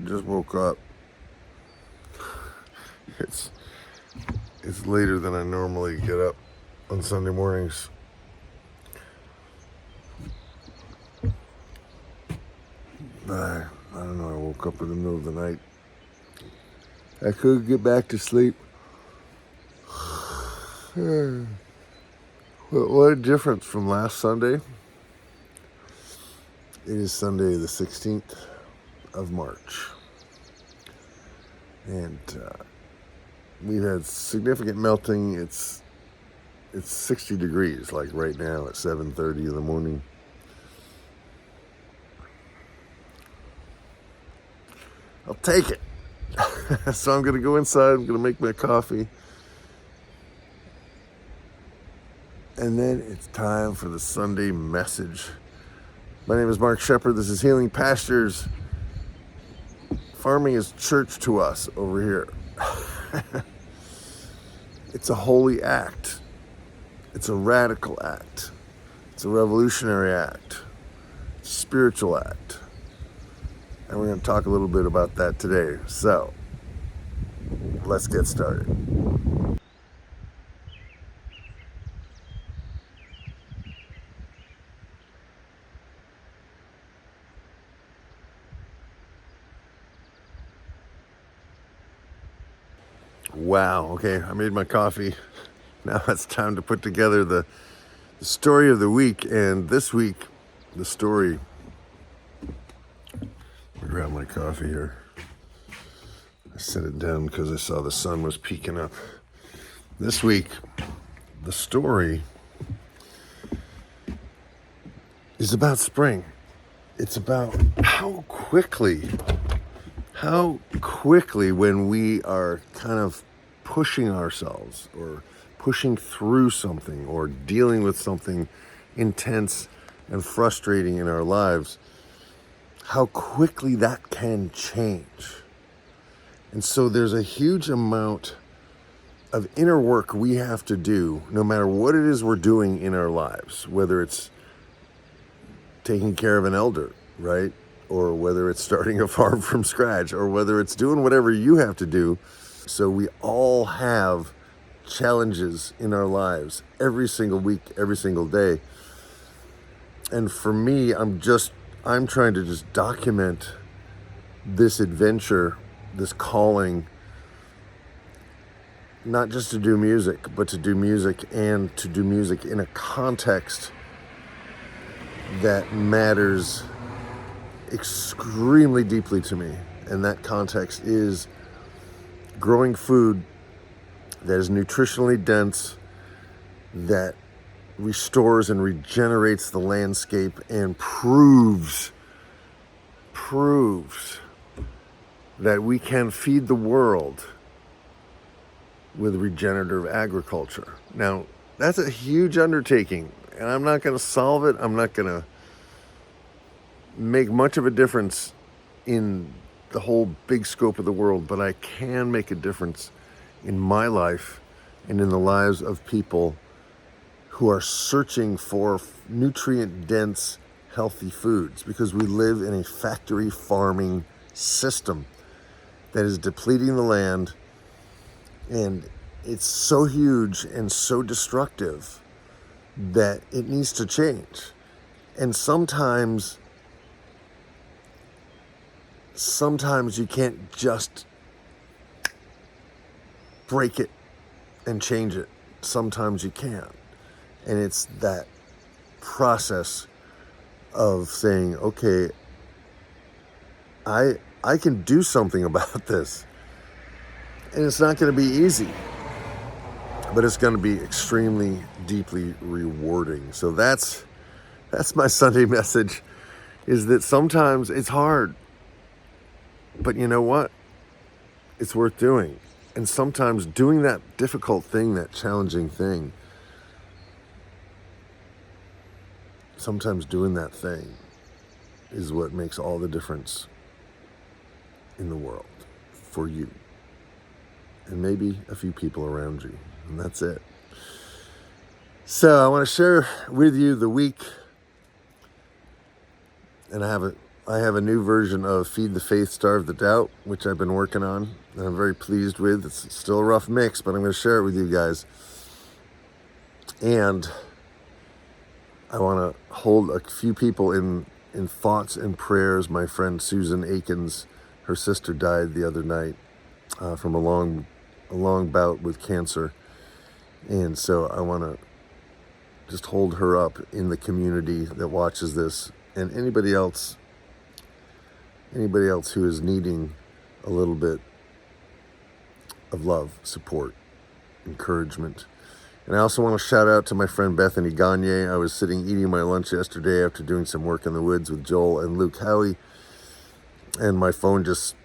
Just woke up. It's later than I normally get up on Sunday mornings. I don't know, I woke up in the middle of the night. I couldn't get back to sleep. What a difference from last Sunday. It is Sunday the 16th of March. And we've had significant melting. It's 60 degrees, like right now at 7:30 in the morning. I'll take it. So I'm going to go inside. I'm going to make my coffee. And then it's time for the Sunday message. My name is Mark Shepard. This is Healing Pastures. Farming is church to us over here. It's a holy act. It's a radical act. It's a revolutionary act. It's a spiritual act. And we're going to talk a little bit about that today. So, let's get started. Wow, okay, I made my coffee. Now it's time to put together the story of the week. And this week, the story... I'll grab my coffee here. I set it down because I saw the sun was peeking up. This week, the story is about spring. It's about how quickly when we are kind of pushing ourselves or pushing through something or dealing with something intense and frustrating in our lives, how quickly that can change. And so there's a huge amount of inner work we have to do, no matter what it is we're doing in our lives, whether it's taking care of an elder, right? Or whether it's starting a farm from scratch, or whether it's doing whatever you have to do. So we all have challenges in our lives every single week, every single day. And for me, I'm trying to just document this adventure, this calling, not just to do music, but to do music and to do music in a context that matters extremely deeply to me. And that context is growing food that is nutritionally dense, that restores and regenerates the landscape, and proves that we can feed the world with regenerative agriculture. Now, that's a huge undertaking, and I'm not going to solve it. I'm not going to make much of a difference in the whole big scope of the world, but I can make a difference in my life and in the lives of people who are searching for nutrient-dense, healthy foods, because we live in a factory farming system that is depleting the land, and it's so huge and so destructive that it needs to change. And sometimes you can't just break it and change it. Sometimes you can't. And it's that process of saying, okay, I can do something about this. And it's not going to be easy, but it's going to be extremely deeply rewarding. So that's my Sunday message, is that sometimes it's hard, but you know what? It's worth doing. And sometimes doing that difficult thing, that challenging thing, sometimes doing that thing is what makes all the difference in the world for you and maybe a few people around you. And that's it. So I want to share with you the week, and I have I have a new version of Feed the Faith, Starve the Doubt, which I've been working on, and I'm very pleased with. It's still a rough mix, but I'm going to share it with you guys. And I want to hold a few people in thoughts and prayers. My friend Susan Akins, her sister died the other night from a long bout with cancer. And so I want to just hold her up in the community that watches this, and anybody else who is needing a little bit of love, support, encouragement. And I also want to shout out to my friend Bethany Gagne. I was sitting eating my lunch yesterday after doing some work in the woods with Joel and Luke Howie, and my phone just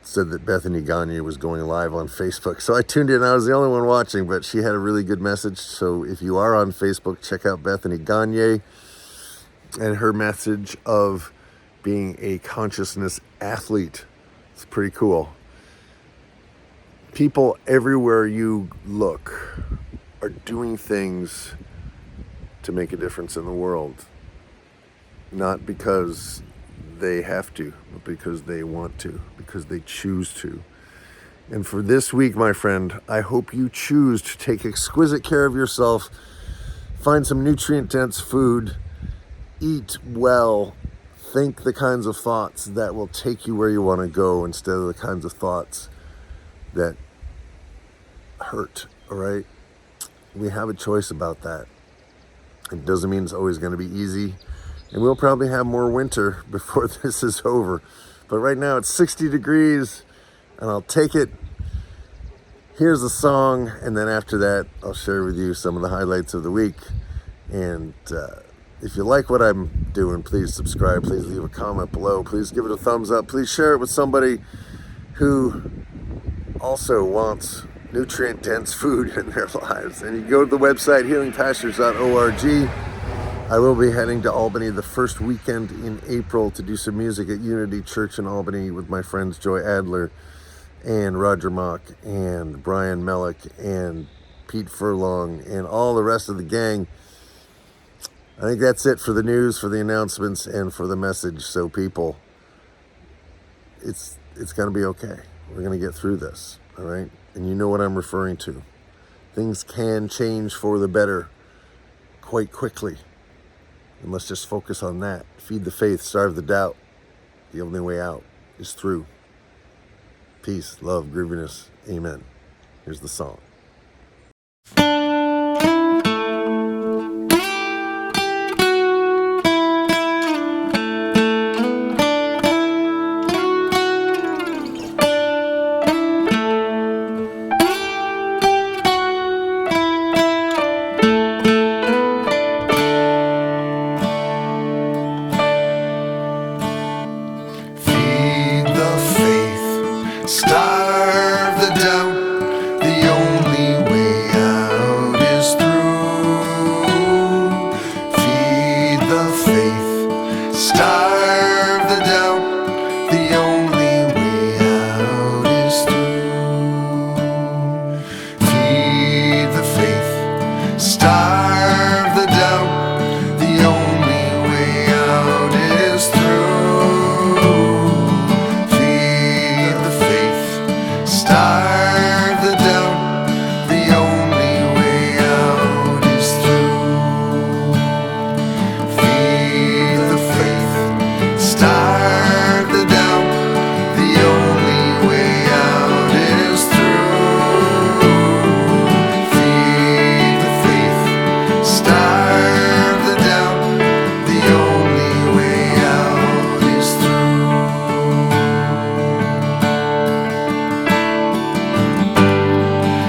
said that Bethany Gagne was going live on Facebook. So I tuned in. I was the only one watching, but she had a really good message. So if you are on Facebook, check out Bethany Gagne and her message of being a consciousness athlete. It's pretty cool. People everywhere you look are doing things to make a difference in the world. Not because they have to, but because they want to, because they choose to. And for this week, my friend, I hope you choose to take exquisite care of yourself, find some nutrient-dense food, eat well, think the kinds of thoughts that will take you where you want to go instead of the kinds of thoughts that hurt, all right? We have a choice about that. It doesn't mean it's always going to be easy. And we'll probably have more winter before this is over. But right now it's 60 degrees, and I'll take it. Here's a song, and then after that, I'll share with you some of the highlights of the week. And if you like what I'm doing, please subscribe. Please leave a comment below. Please give it a thumbs up. Please share it with somebody who also wants nutrient-dense food in their lives. And you can go to the website, healingpastures.org. I will be heading to Albany the first weekend in April to do some music at Unity Church in Albany with my friends Joy Adler and Roger Mock and Brian Mellick and Pete Furlong and all the rest of the gang. I think that's it for the news, for the announcements, and for the message. So people, it's going to be okay. We're going to get through this, all right? And you know what I'm referring to. Things can change for the better quite quickly. And let's just focus on that. Feed the faith, starve the doubt. The only way out is through. Peace, love, grooviness. Amen. Here's the song. Starve the doubt, the only way out is through. Feed the faith, starve the doubt, the only way out is through. Feed the faith, starve the doubt, the only way out is through. Starve the doubt, the only way out is through. Feed the faith, starve the doubt, the only way out is through. Feed the faith, starve the doubt, the only way out is through.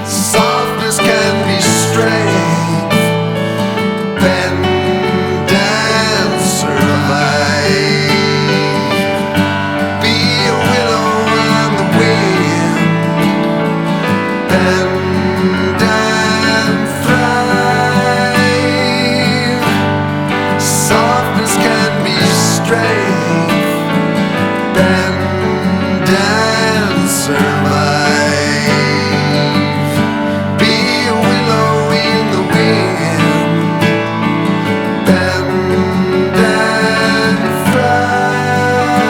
Softness can be strength, bend and survive. Be a willow on the wind, bend and thrive. Softness can be strength, bend and survive. Bend and thrive.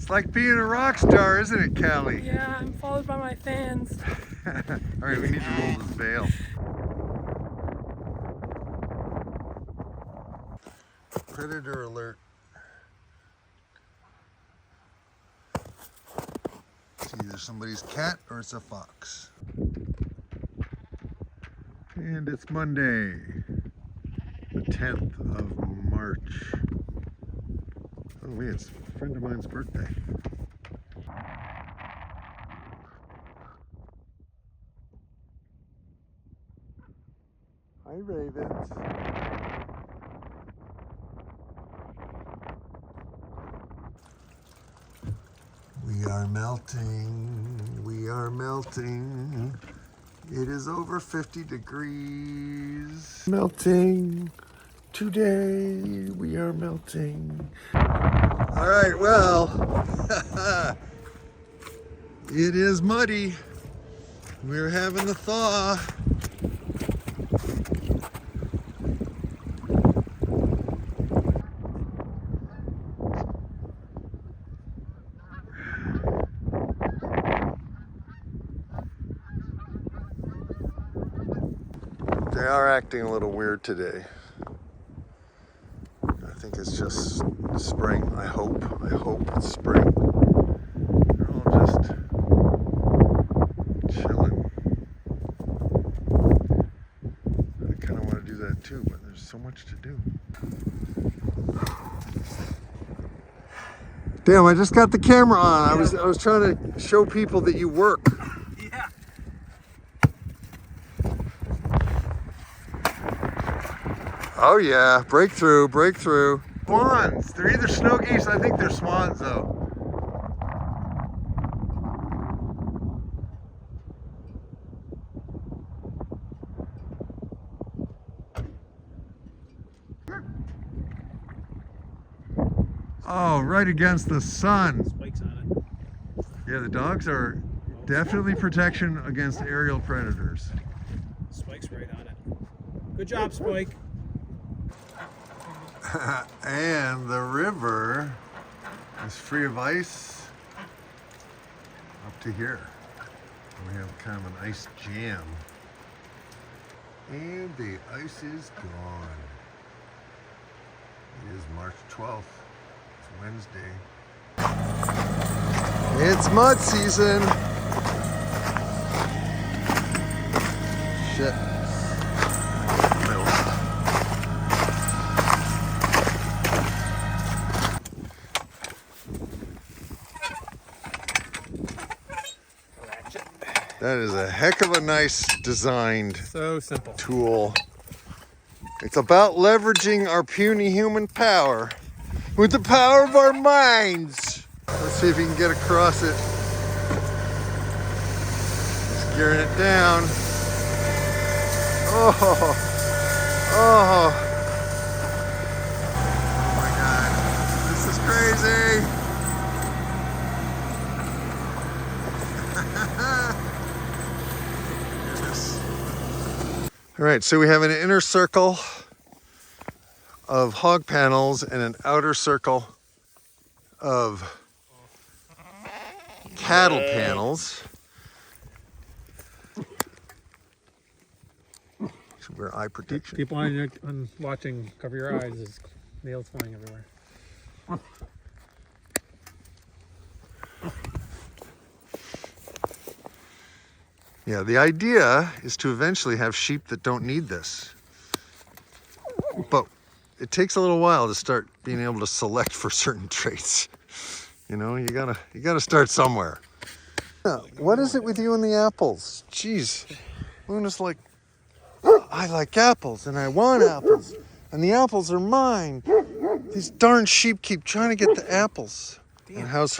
It's like being a rock star, isn't it, Callie? Yeah, I'm followed by my fans. All right, we need to roll this veil. Predator alert. It's either somebody's cat or it's a fox. And it's Monday, the 10th of March. Oh wait, it's a friend of mine's birthday. Hi, Ravens. We are melting, we are melting. It is over 50 degrees. Melting, today we are melting. All right, well, it is muddy. We're having the thaw. They are acting a little weird today. I think it's just spring. I hope it's spring. They're all just chilling. I kind of want to do that too, but there's so much to do. Damn, I just got the camera on. I was trying to show people that you work. Yeah. Oh yeah, breakthrough, breakthrough. Swans, they're either snow geese, I think they're swans though. Oh, right against the sun. Spikes on it. Yeah, the dogs are definitely protection against aerial predators. Spike's right on it. Good job, Spike. And the river is free of ice up to here. We have kind of an ice jam. And the ice is gone. It is March 12th. It's Wednesday. It's mud season. Shit. That is a heck of a nice designed So simple. tool. It's about leveraging our puny human power with the power of our minds. Let's see if you can get across it. Just gearing it down. Oh, oh. Oh my God, this is crazy. All right, so we have an inner circle of hog panels and an outer circle of cattle panels. Should wear eye protection. People on watching, cover your eyes. There's nails flying everywhere. Yeah, the idea is to eventually have sheep that don't need this. But it takes a little while to start being able to select for certain traits. You know, you gotta start somewhere. Yeah, what is it with you and the apples? Jeez. Luna's like, I like apples and I want apples and the apples are mine. These darn sheep keep trying to get the apples. Damn. And how's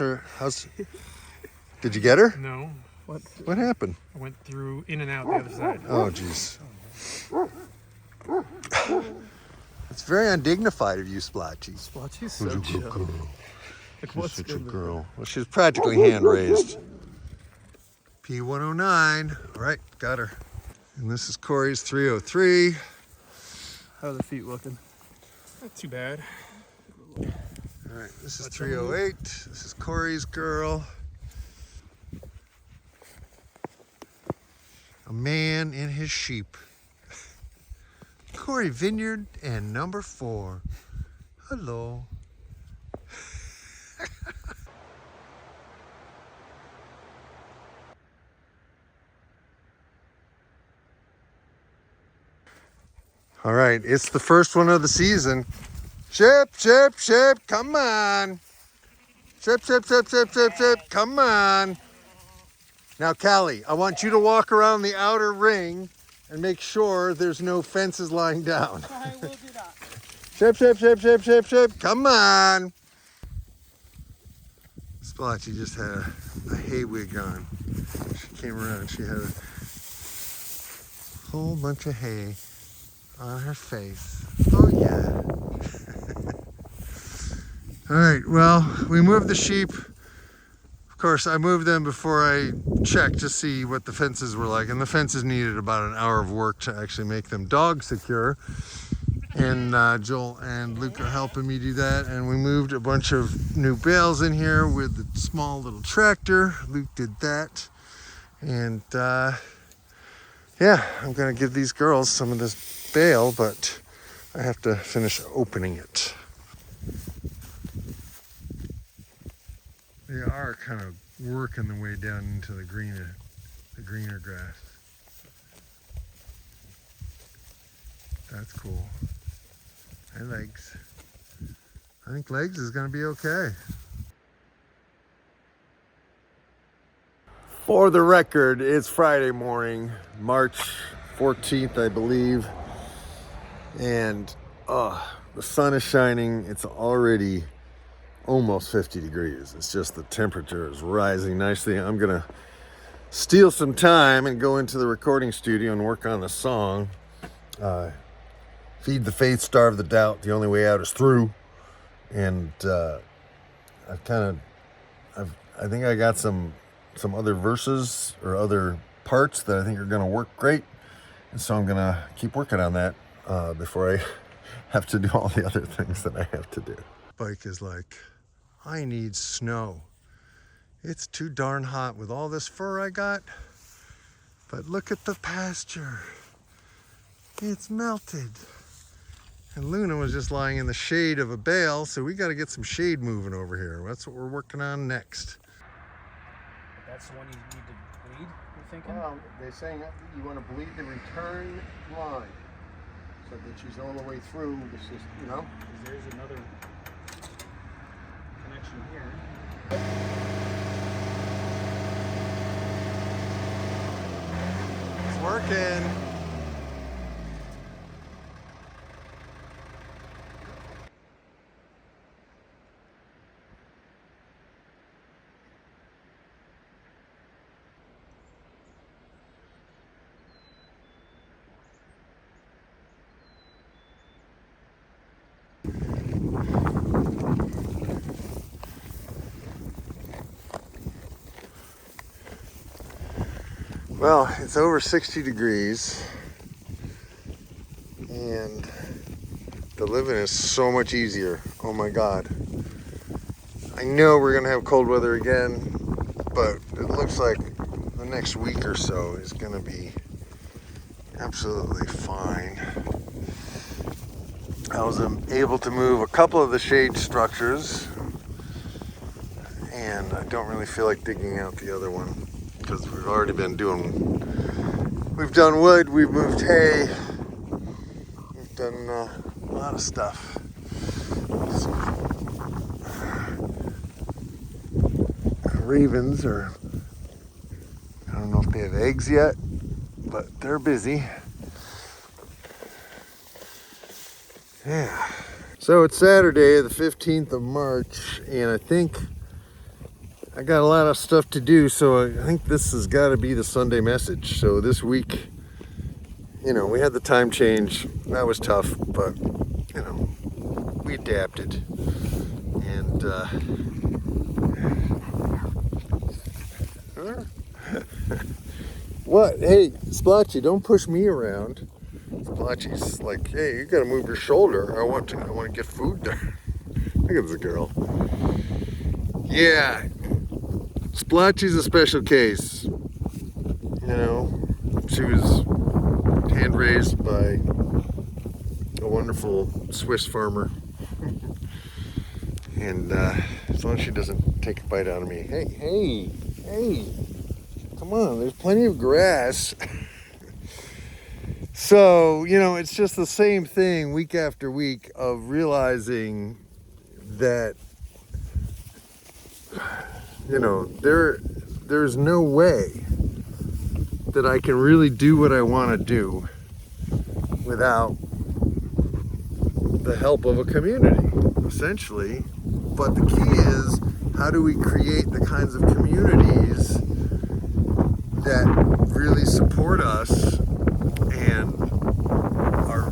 did you get her? No. What happened? I went through in and out the other side. Oh, jeez. It's very undignified of you, Splotchy. Splotchy's so chill. Girl. Like, She's what's such a good with girl. Well, she's practically hand-raised. P109. All right, got her. And this is Corey's 303. How are the feet looking? Not too bad. All All right, this is 308. This is Corey's girl. A man and his sheep. Corey Vineyard and number 4. Hello. All right, it's the first one of the season. Ship, ship, ship, come on. Ship, ship, ship, ship, ship, ship, come on. Now, Callie, I want you to walk around the outer ring and make sure there's no fences lying down. I will do that. Ship, ship, ship, ship, ship, ship, come on. Splotchy just had a hay wig on. She came around, she had a whole bunch of hay on her face. Oh yeah. All right, well, we moved the sheep. Of course, I moved them before I checked to see what the fences were like, and the fences needed about an hour of work to actually make them dog secure. And Joel and Luke are helping me do that, and we moved a bunch of new bales in here with the small little tractor. Luke did that, and yeah, I'm gonna give these girls some of this bale, but I have to finish opening it. They are kind of working the way down into the greener grass. That's cool. Hey, Legs. I think Legs is gonna be okay. For the record, it's Friday morning, March 14th, I believe. And the sun is shining. It's already almost 50 degrees. It's just the temperature is rising nicely. I'm gonna steal some time and go into the recording studio and work on the song. Feed the faith, starve the doubt. The only way out is through. And I think I got some other verses or other parts that I think are gonna work great. And so I'm gonna keep working on that before I have to do all the other things that I have to do. Bike is like, I need snow. It's too darn hot with all this fur I got. But look at the pasture. It's melted. And Luna was just lying in the shade of a bale, so we got to get some shade moving over here. That's what we're working on next. That's the one you need to bleed, you're thinking? Well, they're saying that you want to bleed the return line so that she's all the way through the system, you know? Because there's another connection here. It's working. Well, it's over 60 degrees and the living is so much easier. Oh my God. I know we're gonna have cold weather again, but it looks like the next week or so is gonna be absolutely fine. I was able to move a couple of the shade structures and I don't really feel like digging out the other one, because we've already been we've done wood, we've moved hay, we've done a lot of stuff. So, ravens are, I don't know if they have eggs yet, but they're busy. Yeah. So it's Saturday, the 15th of March, and I think I got a lot of stuff to do, so I think this has got to be the Sunday message. So this week, you know, we had the time change. That was tough, but, you know, we adapted. And, what? Hey, Splotchy, don't push me around. Splotchy's like, hey, you got to move your shoulder. I want to get food there. Look at this girl. Yeah. Splotchy's a special case. You know, she was hand raised by a wonderful Swiss farmer. And as long as she doesn't take a bite out of me. Hey, come on, there's plenty of grass. So, you know, it's just the same thing week after week of realizing that, you know, there's no way that I can really do what I want to do without the help of a community, essentially. But the key is, how do we create the kinds of communities that really support us and are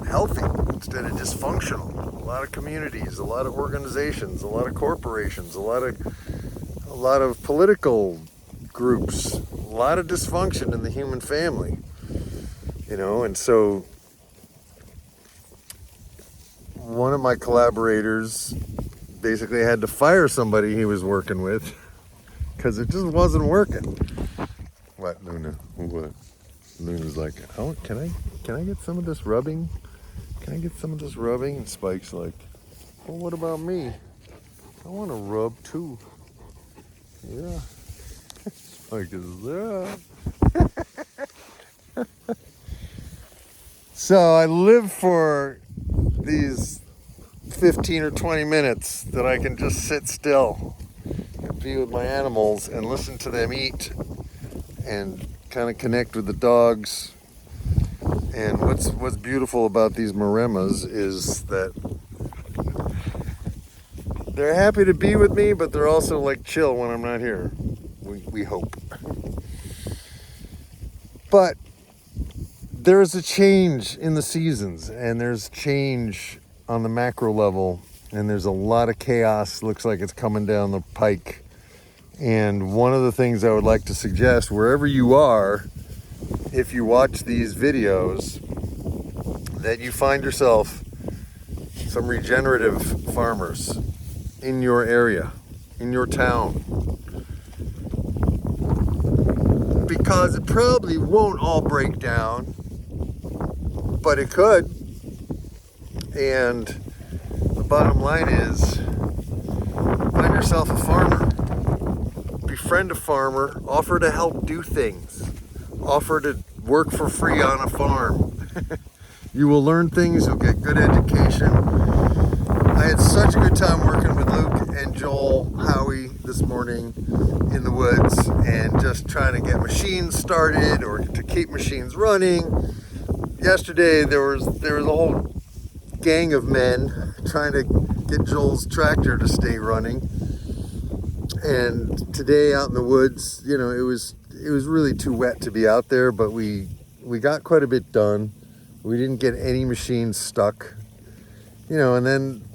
healthy instead of dysfunctional? A lot of communities, a lot of organizations, a lot of corporations, a lot of political groups, a lot of dysfunction in the human family, you know. And so one of my collaborators basically had to fire somebody he was working with because it just wasn't working. What, Luna? What? Luna's like, oh, can I get some of this rubbing? Can I get some of this rubbing? And Spike's like, well, what about me? I want to rub too. Yeah. Spike is there. So I live for these 15 or 20 minutes that I can just sit still and be with my animals and listen to them eat and kind of connect with the dogs. And what's beautiful about these Maremas is that they're happy to be with me, but they're also like chill when I'm not here. We hope. But there's a change in the seasons, and there's change on the macro level, and there's a lot of chaos. Looks like it's coming down the pike. And one of the things I would like to suggest, wherever you are, if you watch these videos, that you find yourself some regenerative farmers in your area, in your town. Because it probably won't all break down, but it could. And the bottom line is, find yourself a farmer. Befriend a farmer, offer to help do things. Offer to work for free on a farm. You will learn things, you'll get good education. I had such a good time working with Luke and Joel Howie this morning in the woods and just trying to get machines started or to keep machines running. Yesterday there was a whole gang of men trying to get Joel's tractor to stay running. And today out in the woods, you know, it was really too wet to be out there, but we got quite a bit done. We didn't get any machines stuck, you know. And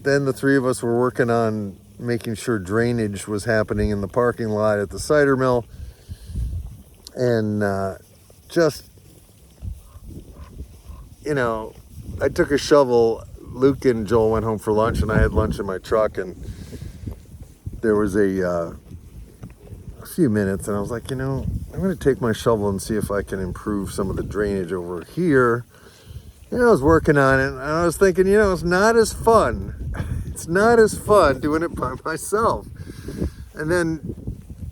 then the three of us were working on making sure drainage was happening in the parking lot at the cider mill, and just, you know, I took a shovel. Luke and Joel went home for lunch, and I had lunch in my truck, and there was a few minutes, and I was like, you know, I'm going to take my shovel and see if I can improve some of the drainage over here. You know, I was working on it, and I was thinking, you know, it's not as fun. It's not as fun doing it by myself. And then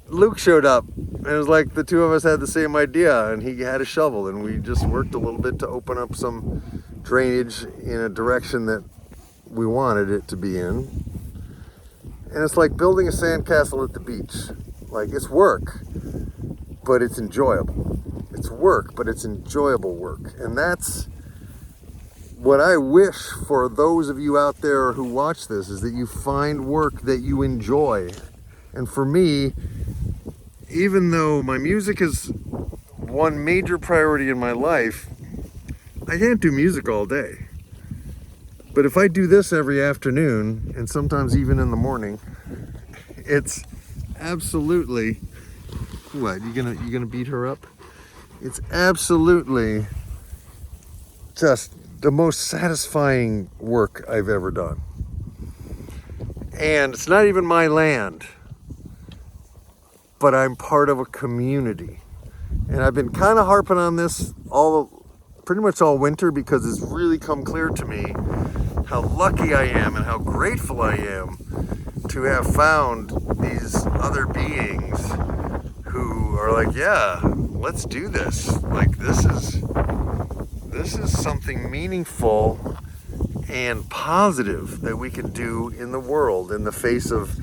Luke showed up, and it was like the two of us had the same idea, and he had a shovel, and we just worked a little bit to open up some drainage in a direction that we wanted it to be in. And it's like building a sandcastle at the beach. Like, it's work, but it's enjoyable. It's work, but it's enjoyable work. And that's what I wish for those of you out there who watch this, is that you find work that you enjoy. And for me, even though my music is one major priority in my life, I can't do music all day. But if I do this every afternoon, and sometimes even in the morning, it's absolutely, what, you gonna beat her up? It's absolutely just the most satisfying work I've ever done. And it's not even my land, but I'm part of a community. And I've been kind of harping on this pretty much all winter, because it's really come clear to me how lucky I am and how grateful I am to have found these other beings who are like, yeah, let's do this. Like, this is something meaningful and positive that we can do in the world, in the face of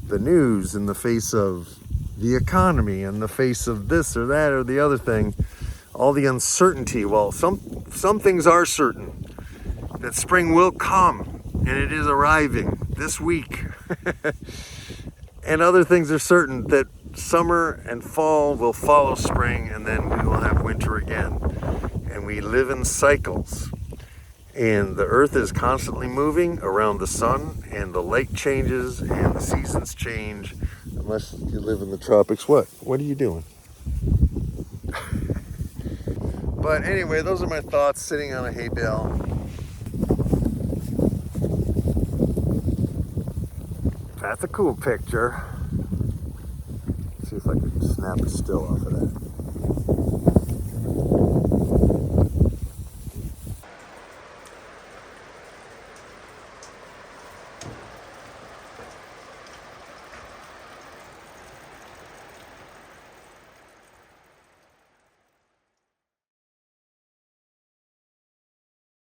the news, in the face of the economy, in the face of this or that or the other thing, all the uncertainty. Well, some things are certain, that spring will come, and it is arriving this week. And other things are certain, that summer and fall will follow spring, and then we will have winter again. And we live in cycles. And the earth is constantly moving around the sun, and the lake changes, and the seasons change. Unless you live in the tropics. What are you doing? But anyway, those are my thoughts sitting on a hay bale. That's a cool picture. Let's see if I can snap a still off of that.